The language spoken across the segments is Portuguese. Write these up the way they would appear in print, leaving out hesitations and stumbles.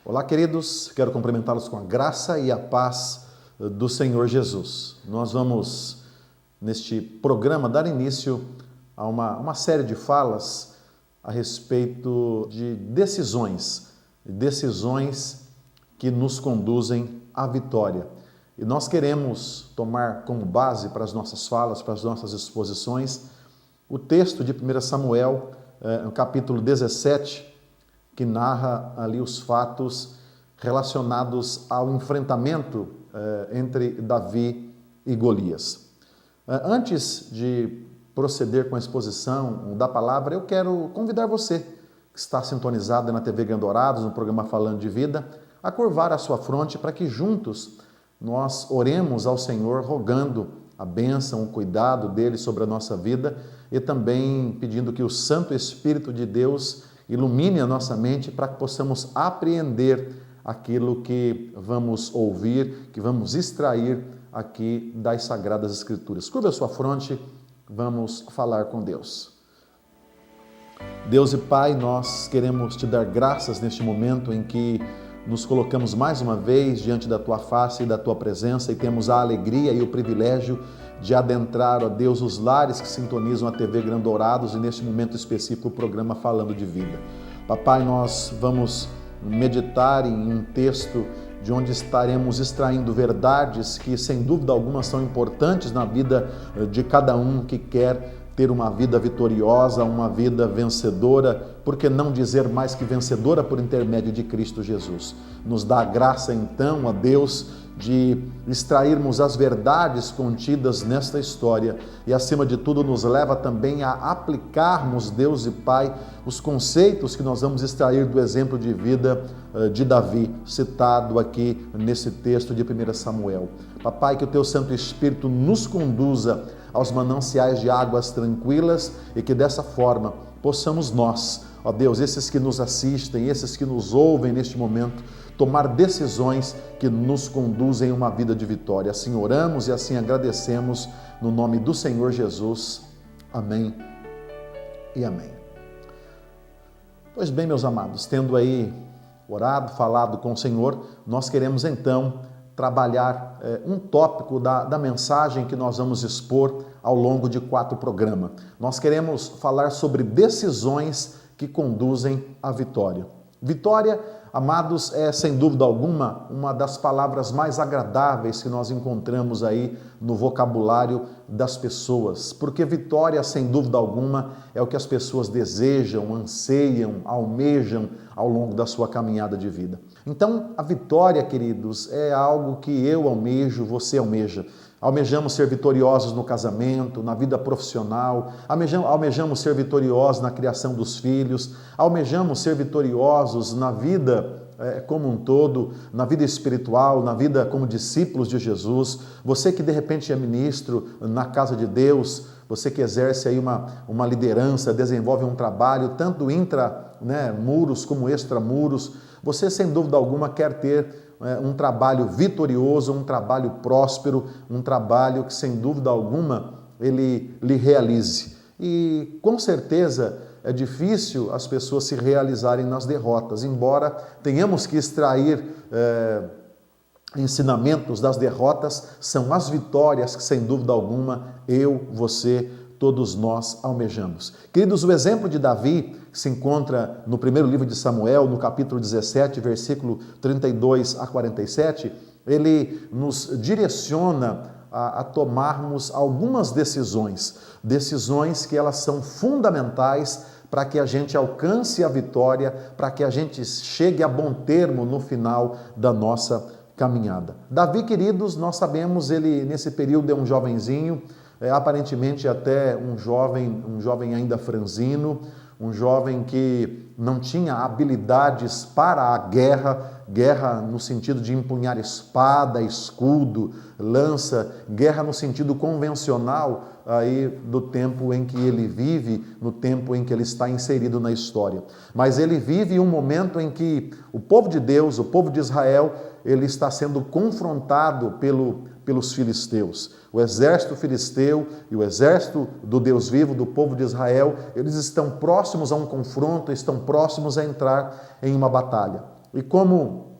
Olá, queridos, quero cumprimentá-los com a graça e a paz do Senhor Jesus. Nós vamos, neste programa, dar início a uma série de falas a respeito de decisões que nos conduzem à vitória. E nós queremos tomar como base para as nossas falas, para as nossas exposições, o texto de 1 Samuel, no capítulo 17, que narra ali os fatos relacionados ao enfrentamento entre Davi e Golias. Antes de proceder com a exposição da palavra, eu quero convidar você, que está sintonizado na TV Grandourados, no programa Falando de Vida, a curvar a sua fronte para que juntos nós oremos ao Senhor, rogando a bênção, o cuidado dele sobre a nossa vida e também pedindo que o Santo Espírito de Deus ilumine a nossa mente para que possamos apreender aquilo que vamos ouvir, que vamos extrair aqui das Sagradas Escrituras. Curva a sua fronte, vamos falar com Deus. Deus e Pai, nós queremos te dar graças neste momento em que nos colocamos mais uma vez diante da Tua face e da Tua presença e temos a alegria e o privilégio de adentrar, ó Deus, os lares que sintonizam a TV Grandourados e neste momento específico o programa Falando de Vida. Papai, nós vamos meditar em um texto de onde estaremos extraindo verdades que sem dúvida alguma são importantes na vida de cada um que quer ter uma vida vitoriosa, uma vida vencedora, por que não dizer mais que vencedora por intermédio de Cristo Jesus. Nos dá a graça então, ó Deus, de extrairmos as verdades contidas nesta história e, acima de tudo, nos leva também a aplicarmos, Deus e Pai, os conceitos que nós vamos extrair do exemplo de vida de Davi, citado aqui nesse texto de 1 Samuel. Papai, que o Teu Santo Espírito nos conduza aos mananciais de águas tranquilas e que dessa forma possamos nós, ó Deus, esses que nos assistem, esses que nos ouvem neste momento, tomar decisões que nos conduzem a uma vida de vitória. Assim oramos e assim agradecemos no nome do Senhor Jesus. Amém e amém. Pois bem, meus amados, tendo aí orado, falado com o Senhor, nós queremos então trabalhar um tópico da mensagem que nós vamos expor ao longo de 4 programas. Nós queremos falar sobre decisões que conduzem à vitória. Vitória, amados, é sem dúvida alguma uma das palavras mais agradáveis que nós encontramos aí no vocabulário das pessoas, porque vitória, sem dúvida alguma, é o que as pessoas desejam, anseiam, almejam ao longo da sua caminhada de vida. Então, a vitória, queridos, é algo que eu almejo, você almeja. Almejamos ser vitoriosos no casamento, na vida profissional, almejamos ser vitoriosos na criação dos filhos, almejamos ser vitoriosos na vida como um todo, na vida espiritual, na vida como discípulos de Jesus. Você que de repente é ministro na casa de Deus, você que exerce aí uma liderança, desenvolve um trabalho, tanto muros como extramuros, você sem dúvida alguma quer ter um trabalho vitorioso, um trabalho próspero, um trabalho que sem dúvida alguma ele lhe realize. E com certeza é difícil as pessoas se realizarem nas derrotas, embora tenhamos que extrair ensinamentos das derrotas, são as vitórias que sem dúvida alguma eu, você, todos nós almejamos. Queridos, o exemplo de Davi se encontra no primeiro livro de Samuel, no capítulo 17, versículo 32 a 47, ele nos direciona a tomarmos algumas decisões que elas são fundamentais para que a gente alcance a vitória, para que a gente chegue a bom termo no final da nossa caminhada. Davi, queridos, nós sabemos, ele nesse período é um jovenzinho, aparentemente até um jovem ainda franzino, um jovem que não tinha habilidades para a guerra no sentido de empunhar espada, escudo, lança, guerra no sentido convencional aí do tempo em que ele vive, no tempo em que ele está inserido na história. Mas ele vive um momento em que o povo de Deus, o povo de Israel, ele está sendo confrontado pelos filisteus. O exército filisteu e o exército do Deus vivo, do povo de Israel, eles estão próximos a um confronto, estão próximos a entrar em uma batalha. E como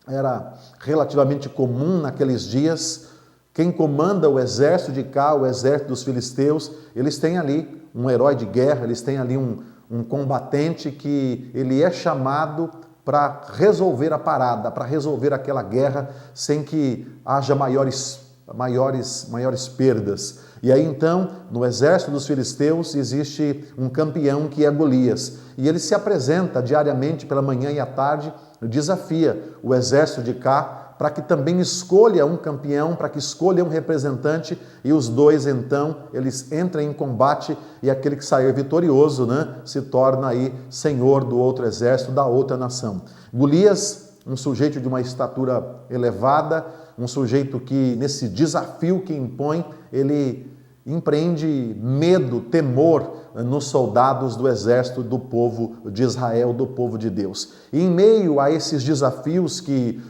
era relativamente comum naqueles dias, quem comanda o exército de cá, o exército dos filisteus, eles têm ali um herói de guerra, eles têm ali um combatente que ele é chamado para resolver a parada, para resolver aquela guerra sem que haja maiores perdas. E aí então, no exército dos filisteus, existe um campeão que é Golias. E ele se apresenta diariamente pela manhã e à tarde, desafia o exército de cá para que também escolha um campeão, para que escolha um representante, e os dois então, eles entram em combate e aquele que sair vitorioso, se torna aí senhor do outro exército, da outra nação. Golias, um sujeito de uma estatura elevada, um sujeito que nesse desafio que impõe, ele empreende medo, temor nos soldados do exército do povo de Israel, do povo de Deus. E em meio a esses desafios que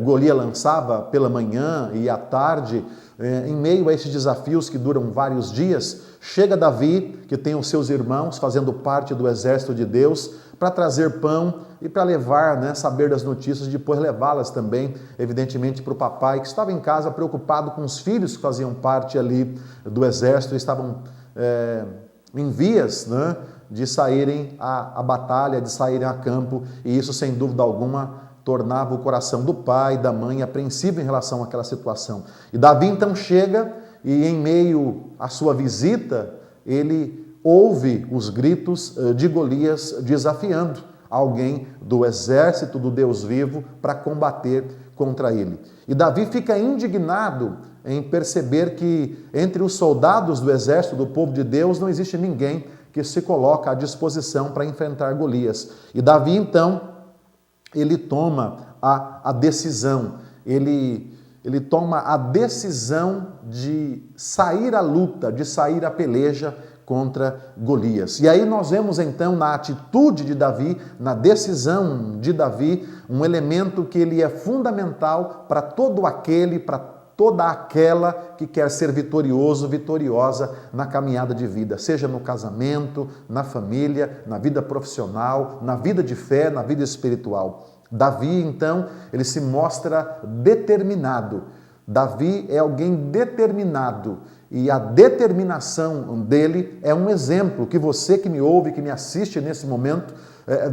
Golias lançava pela manhã e à tarde, em meio a esses desafios que duram vários dias, chega Davi, que tem os seus irmãos fazendo parte do exército de Deus, para trazer pão e para levar, saber das notícias e depois levá-las também, evidentemente, para o papai, que estava em casa preocupado com os filhos que faziam parte ali do exército, estavam em vias de saírem à batalha, de saírem a campo, e isso, sem dúvida alguma, tornava o coração do pai e da mãe apreensivo em relação àquela situação. E Davi então chega e, em meio à sua visita, ele ouve os gritos de Golias desafiando alguém do exército do Deus vivo para combater contra ele. E Davi fica indignado em perceber que entre os soldados do exército do povo de Deus não existe ninguém que se coloca à disposição para enfrentar Golias. E Davi então, ele toma a decisão, ele toma a decisão de sair à luta, de sair à peleja contra Golias. E aí nós vemos então na atitude de Davi, na decisão de Davi, um elemento que ele é fundamental para todo aquele, para toda aquela que quer ser vitorioso, vitoriosa na caminhada de vida, seja no casamento, na família, na vida profissional, na vida de fé, na vida espiritual. Davi, então, ele se mostra determinado. Davi é alguém determinado e a determinação dele é um exemplo que você que me ouve, que me assiste nesse momento,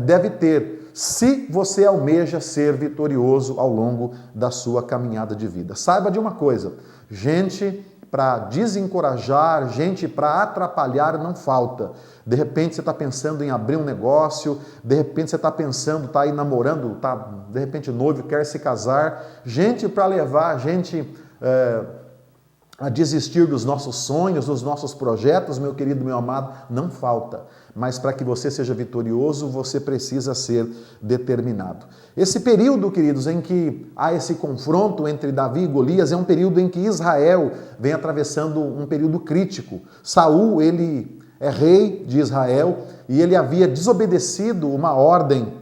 deve ter, se você almeja ser vitorioso ao longo da sua caminhada de vida. Saiba de uma coisa, gente para desencorajar, gente para atrapalhar não falta. De repente você está pensando em abrir um negócio, de repente você está pensando, está aí namorando, está de repente noivo, quer se casar, gente para levar a gente a desistir dos nossos sonhos, dos nossos projetos, meu querido, meu amado, não falta. Mas para que você seja vitorioso, você precisa ser determinado. Esse período, queridos, em que há esse confronto entre Davi e Golias, é um período em que Israel vem atravessando um período crítico. Saul, ele é rei de Israel e ele havia desobedecido uma ordem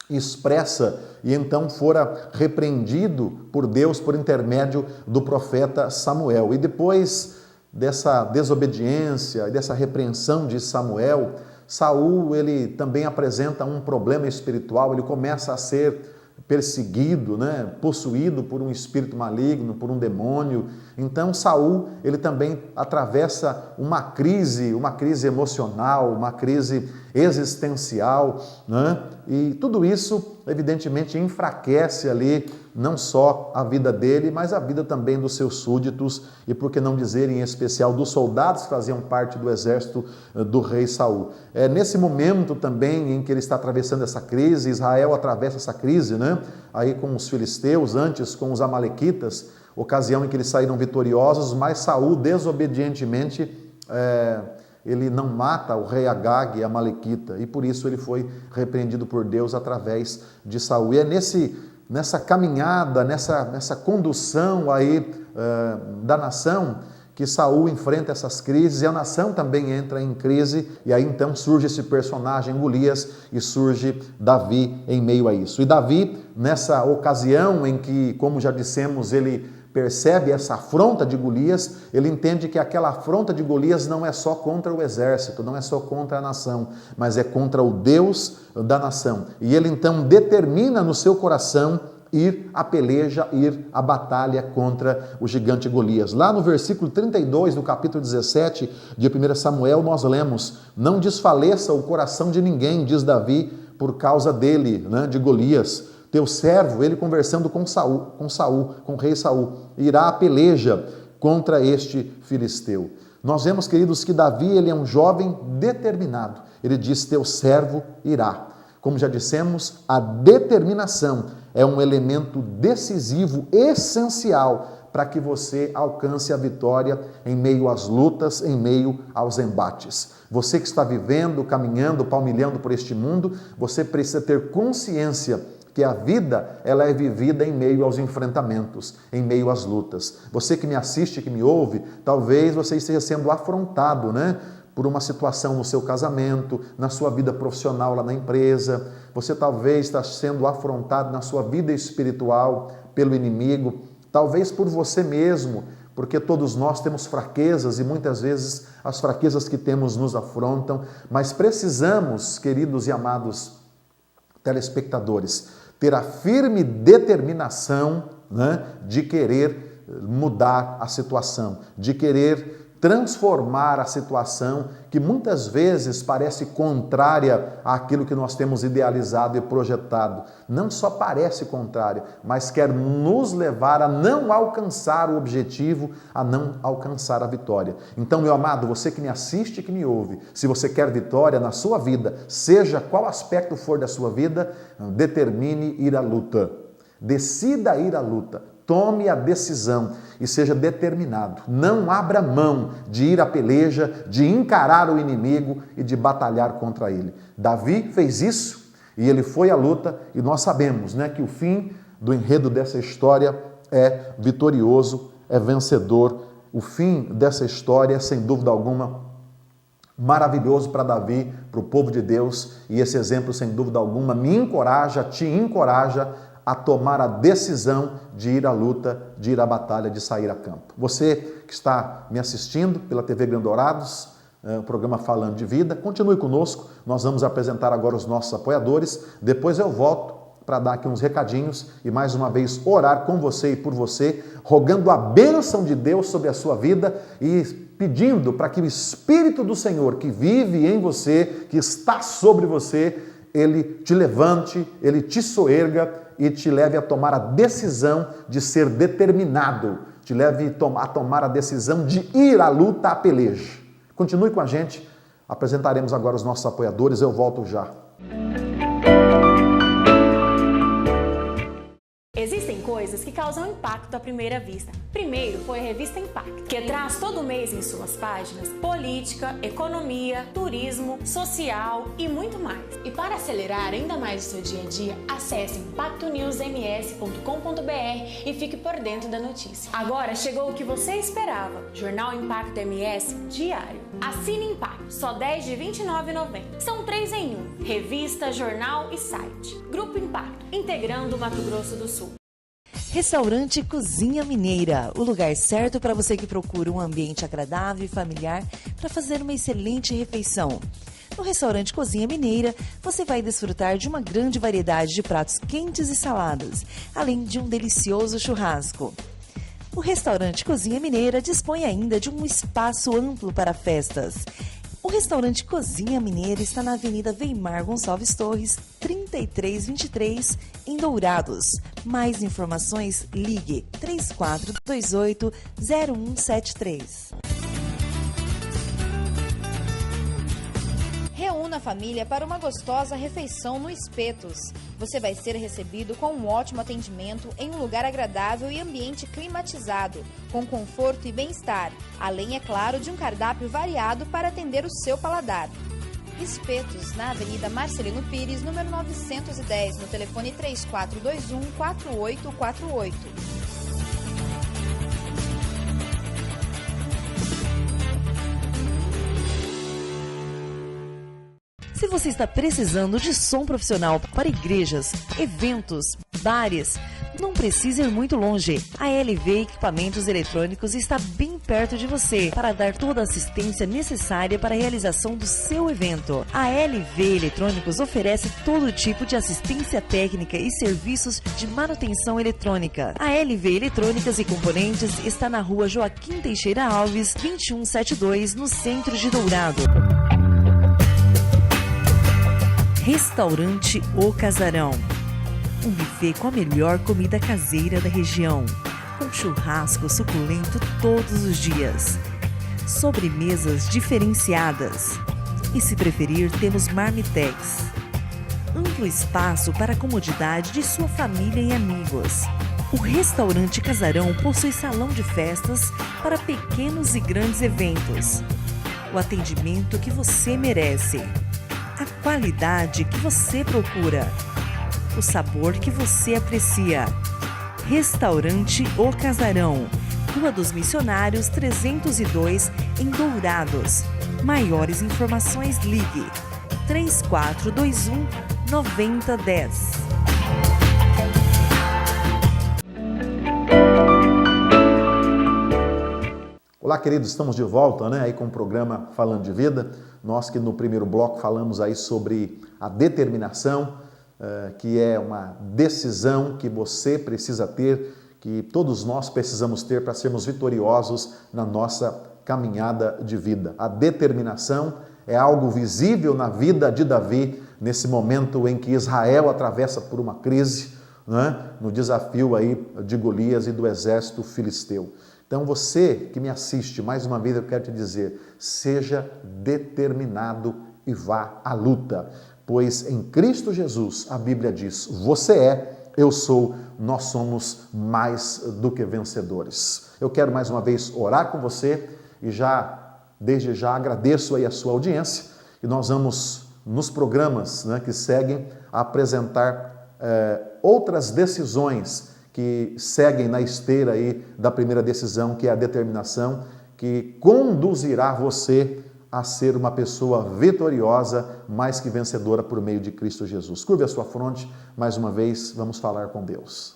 expressa e então fora repreendido por Deus por intermédio do profeta Samuel. E depois dessa desobediência e dessa repreensão de Samuel, Saul, ele também apresenta um problema espiritual, ele começa a ser perseguido, possuído por um espírito maligno, por um demônio. Então Saul, ele também atravessa uma crise emocional, uma crise existencial, E tudo isso, evidentemente, enfraquece ali não só a vida dele, mas a vida também dos seus súditos e, por que não dizer, em especial, dos soldados que faziam parte do exército do rei Saul. É nesse momento também em que ele está atravessando essa crise, Israel atravessa essa crise, Aí com os filisteus, antes com os amalequitas, ocasião em que eles saíram vitoriosos, mas Saul, desobedientemente, ele não mata o rei Agag, a Amalequita, e por isso ele foi repreendido por Deus através de Saul. E é nessa caminhada, nessa condução aí da nação que Saul enfrenta essas crises e a nação também entra em crise, e aí então surge esse personagem Golias e surge Davi em meio a isso. E Davi, nessa ocasião em que, como já dissemos, ele percebe essa afronta de Golias, ele entende que aquela afronta de Golias não é só contra o exército, não é só contra a nação, mas é contra o Deus da nação. E ele então determina no seu coração ir à peleja, ir à batalha contra o gigante Golias. Lá no versículo 32 do capítulo 17 de 1 Samuel, nós lemos: não desfaleça o coração de ninguém, diz Davi, por causa dele, de Golias. Teu servo, ele conversando com o rei Saul, irá à peleja contra este filisteu. Nós vemos, queridos, que Davi, ele é um jovem determinado. Ele diz: teu servo irá. Como já dissemos, a determinação é um elemento decisivo, essencial, para que você alcance a vitória em meio às lutas, em meio aos embates. Você que está vivendo, caminhando, palmilhando por este mundo, você precisa ter consciência que a vida, ela é vivida em meio aos enfrentamentos, em meio às lutas. Você que me assiste, que me ouve, talvez você esteja sendo afrontado, por uma situação no seu casamento, na sua vida profissional lá na empresa. Você talvez está sendo afrontado na sua vida espiritual pelo inimigo, talvez por você mesmo, porque todos nós temos fraquezas e muitas vezes as fraquezas que temos nos afrontam, mas precisamos, queridos e amados telespectadores, ter a firme determinação de querer mudar a situação, de querer transformar a situação que muitas vezes parece contrária àquilo que nós temos idealizado e projetado. Não só parece contrária, mas quer nos levar a não alcançar o objetivo, a não alcançar a vitória. Então, meu amado, você que me assiste e que me ouve, se você quer vitória na sua vida, seja qual aspecto for da sua vida, determine ir à luta. Decida ir à luta. Tome a decisão e seja determinado. Não abra mão de ir à peleja, de encarar o inimigo e de batalhar contra ele. Davi fez isso e ele foi à luta, e nós sabemos que o fim do enredo dessa história é vitorioso, é vencedor. O fim dessa história é, sem dúvida alguma, maravilhoso para Davi, para o povo de Deus, e esse exemplo, sem dúvida alguma, me encoraja, te encoraja a tomar a decisão de ir à luta, de ir à batalha, de sair a campo. Você que está me assistindo pela TV Grandourados, o programa Falando de Vida, continue conosco, nós vamos apresentar agora os nossos apoiadores, depois eu volto para dar aqui uns recadinhos e mais uma vez orar com você e por você, rogando a bênção de Deus sobre a sua vida e pedindo para que o Espírito do Senhor que vive em você, que está sobre você, ele te levante, ele te soerga e te leve a tomar a decisão de ser determinado, te leve a tomar a decisão de ir à luta, à peleja. Continue com a gente, apresentaremos agora os nossos apoiadores, eu volto já. Existem coisas que causam impacto à primeira vista. Primeiro foi a revista Impacto, que traz todo mês em suas páginas política, economia, turismo, social e muito mais. E para acelerar ainda mais o seu dia a dia, acesse impactonewsms.com.br e fique por dentro da notícia. Agora chegou o que você esperava, Jornal Impacto MS diário. Assine Impacto, só 10 de R$ 29,90. São 3 em 1, revista, jornal e site. Grupo Impacto, integrando o Mato Grosso do Sul. Restaurante Cozinha Mineira, o lugar certo para você que procura um ambiente agradável e familiar para fazer uma excelente refeição. No restaurante Cozinha Mineira, você vai desfrutar de uma grande variedade de pratos quentes e saladas, além de um delicioso churrasco. O restaurante Cozinha Mineira dispõe ainda de um espaço amplo para festas. O restaurante Cozinha Mineira está na Avenida Weimar Gonçalves Torres, 3323, em Dourados. Mais informações, ligue 3428-0173. Reúna a família para uma gostosa refeição no Espetos. Você vai ser recebido com um ótimo atendimento em um lugar agradável e ambiente climatizado, com conforto e bem-estar, além, é claro, de um cardápio variado para atender o seu paladar. Espetos, na Avenida Marcelino Pires, número 910, no telefone 3421-4848. Se você está precisando de som profissional para igrejas, eventos, bares, Não precisa ir muito longe. A LV Equipamentos Eletrônicos está bem perto de você para dar toda a assistência necessária para a realização do seu evento. A LV Eletrônicos oferece todo tipo de assistência técnica e serviços de manutenção eletrônica. A LV Eletrônicas e Componentes está na rua Joaquim Teixeira Alves, 2172, no centro de Dourado. Restaurante O Casarão. Um buffet com a melhor comida caseira da região, com churrasco suculento todos os dias, sobremesas diferenciadas e, se preferir, temos marmitex. Amplo espaço para a comodidade de sua família e amigos. O Restaurante Casarão possui salão de festas para pequenos e grandes eventos. O atendimento que você merece. A qualidade que você procura. O sabor que você aprecia. Restaurante O Casarão, Rua dos Missionários 302, em Dourados. Maiores informações, ligue 3421 9010. Olá, queridos, estamos de volta, aí com o programa Falando de Vida. Nós que no primeiro bloco falamos aí sobre a determinação, que é uma decisão que você precisa ter, que todos nós precisamos ter para sermos vitoriosos na nossa caminhada de vida. A determinação é algo visível na vida de Davi, nesse momento em que Israel atravessa por uma crise, no desafio aí de Golias e do exército filisteu. Então você que me assiste, mais uma vez eu quero te dizer, seja determinado e vá à luta. Pois em Cristo Jesus, a Bíblia diz, você é, eu sou, nós somos mais do que vencedores. Eu quero mais uma vez orar com você e desde já agradeço aí a sua audiência e nós vamos nos programas que seguem a apresentar outras decisões que seguem na esteira aí da primeira decisão, que é a determinação, que conduzirá você a ser uma pessoa vitoriosa, mais que vencedora por meio de Cristo Jesus. Curve a sua fronte, mais uma vez, vamos falar com Deus.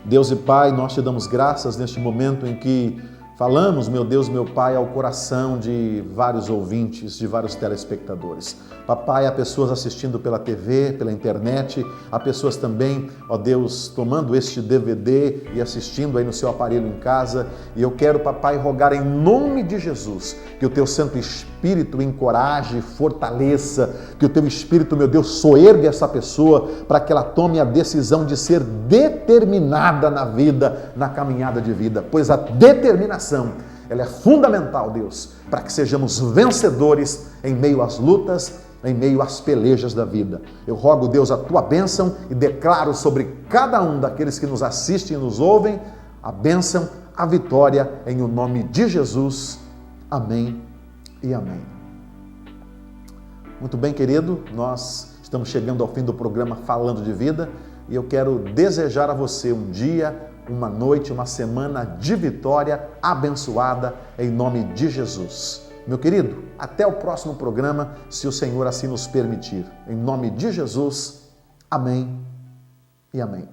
Deus e Pai, nós te damos graças neste momento em que falamos, meu Deus, meu Pai, ao coração de vários ouvintes, de vários telespectadores. Papai, há pessoas assistindo pela TV, pela internet, há pessoas também, ó Deus, tomando este DVD e assistindo aí no seu aparelho em casa. E eu quero, papai, rogar em nome de Jesus, que o teu Santo Espírito encoraje, fortaleça, que o teu Espírito, meu Deus, soergue essa pessoa para que ela tome a decisão de ser determinada na vida, na caminhada de vida, pois a determinação, ela é fundamental, Deus, para que sejamos vencedores em meio às lutas, em meio às pelejas da vida. Eu rogo, Deus, a tua bênção e declaro sobre cada um daqueles que nos assistem e nos ouvem a bênção, a vitória, em o nome de Jesus. Amém e amém. Muito bem, querido, nós estamos chegando ao fim do programa Falando de Vida e eu quero desejar a você um dia, uma noite, uma semana de vitória abençoada em nome de Jesus. Meu querido, até o próximo programa, se o Senhor assim nos permitir. Em nome de Jesus, amém e amém.